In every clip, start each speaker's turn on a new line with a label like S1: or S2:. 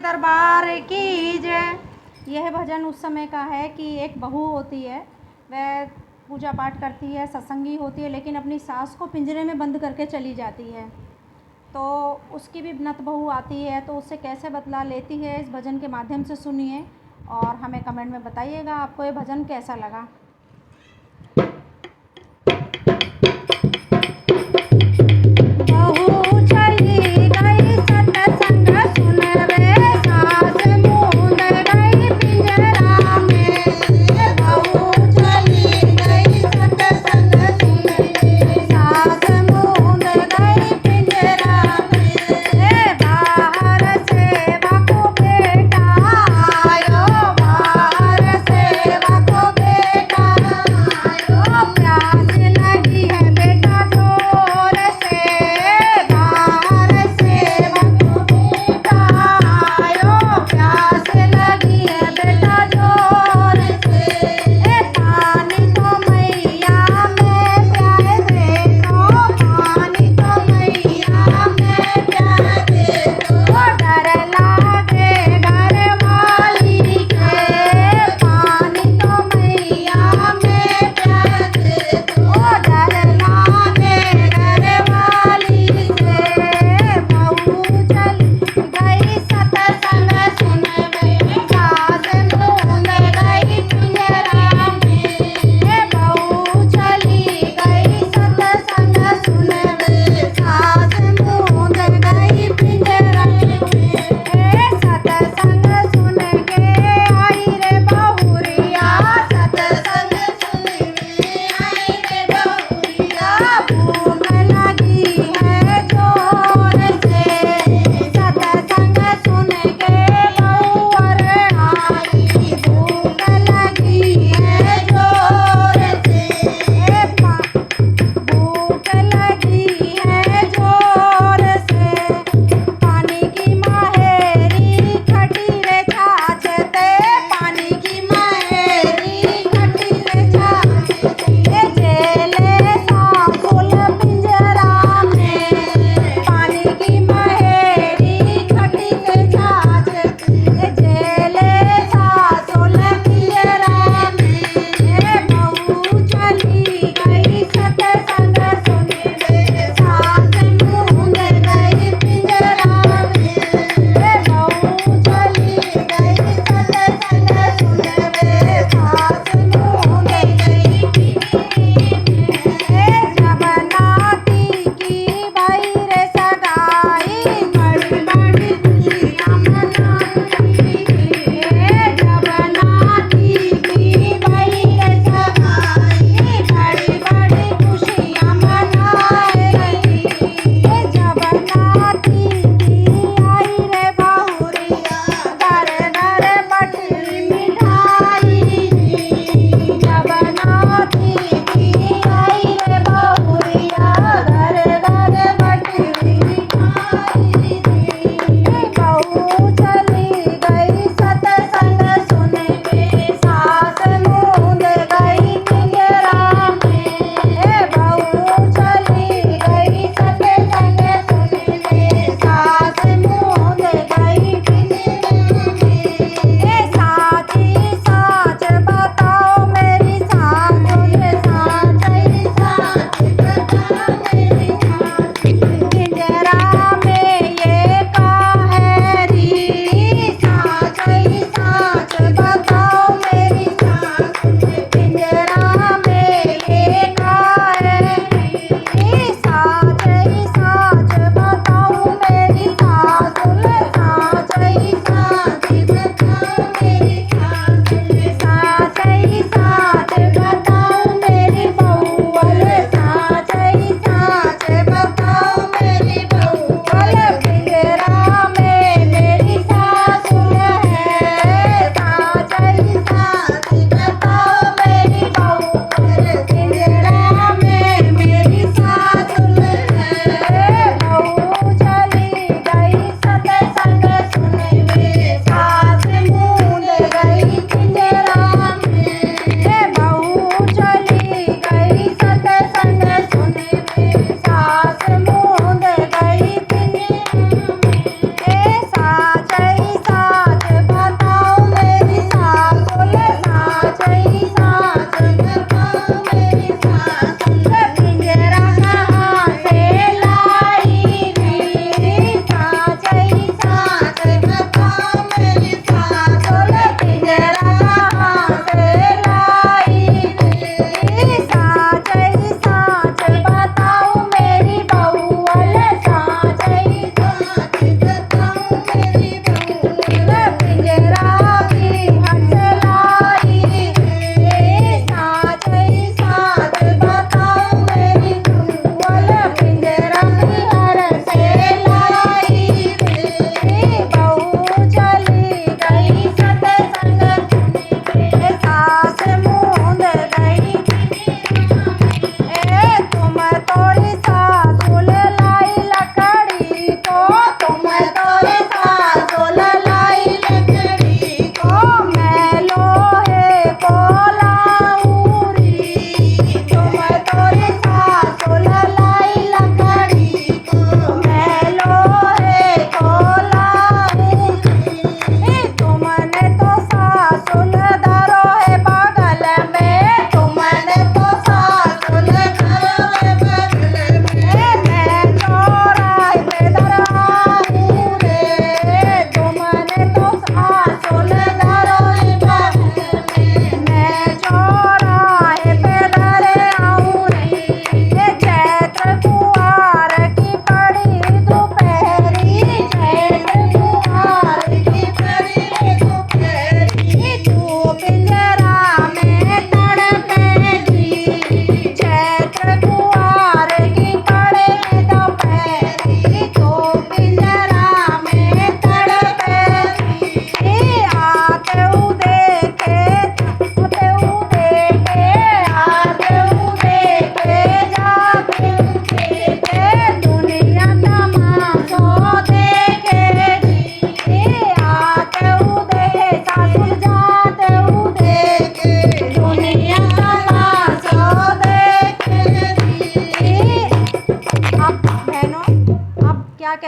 S1: दरबार की जय। यह भजन उस समय का है कि एक बहू होती है, वह पूजा पाठ करती है, सत्संगी होती है, लेकिन अपनी सास को पिंजरे में बंद करके चली जाती है। तो उसकी भी नत बहू आती है, तो उससे कैसे बदला लेती है इस भजन के माध्यम से सुनिए और हमें कमेंट में बताइएगा आपको ये भजन कैसा लगा।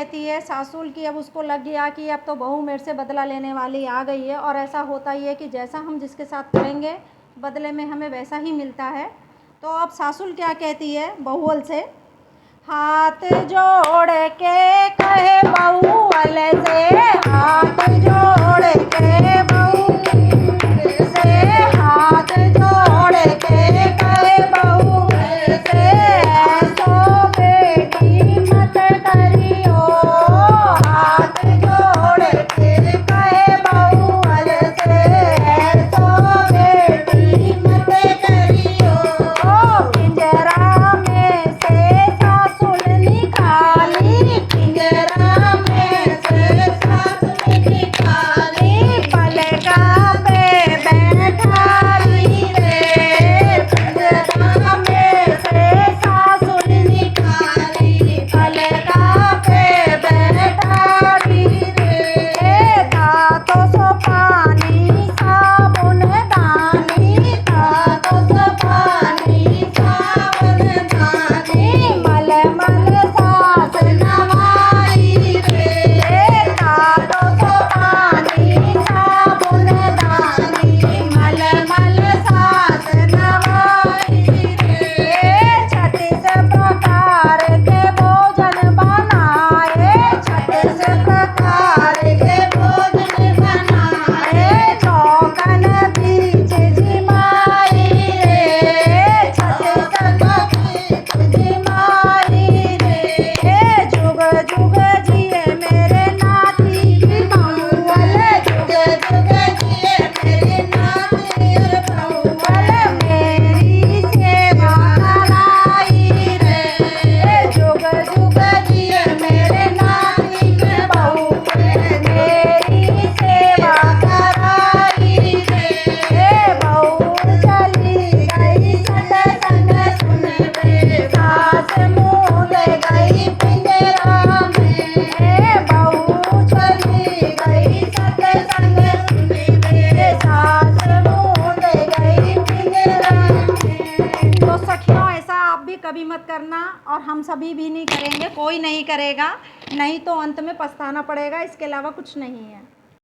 S1: कहती है सासुल की, अब उसको लग गया कि अब तो बहू मेरे से बदला लेने वाली आ गई है, और ऐसा होता ही है कि जैसा हम जिसके साथ करेंगे बदले में हमें वैसा ही मिलता है। तो अब सासुल क्या कहती है बहुअल से, हाथ जोड़ के कहे बहुअल से, हाथ जोड़ के बहुअल से, हाथ जोड़ के कहे बहुअल से, ऐसो बेटी मत करियो, हाथ जोड़ के कहे बहुअल से, ऐसो बेटी मत करियो। ओ पिंजरा में से सासुल निकाली, पिंजरा में से सासुल निकाली, पलका पे बैठाली रे, पिंजरा में से सासुल निकाली, पलका पे बैठाली रे, दांतों सो पानी साबुन दानी, दांतों सो पानी साबुन दानी, मल मल सास नवाई रे, दांतों सो पानी साबुन दानी, मल मल सास नवाई रे, 36 प्रकार के भोजन बनाए, 36 प्रकार के भोजन बनाए, चौकन बीच जिमाई रे, 36 बीच जिमाई रे, जुग जुग जिए मेरे नाती की बहुअल, जुग जुग जिए मेरे नाती की बहुअल, मेरी सेवा कराई रे, जुग जुग जिए मेरे नाती की बहुअल, मेरी सेवा कराई रे, बहू चली गई सत्संग सुन रे, सास मुँह दे गई पिंजरा में, बहू चली गई सत्संग सुन रे, सास मुँह दे गई पिंजरा में। तो सखियों, ऐसा आप भी कभी मत करना, और हम सभी भी नहीं करेंगे, कोई नहीं करेगा, नहीं तो अंत में पछताना पड़ेगा, इसके अलावा कुछ नहीं है।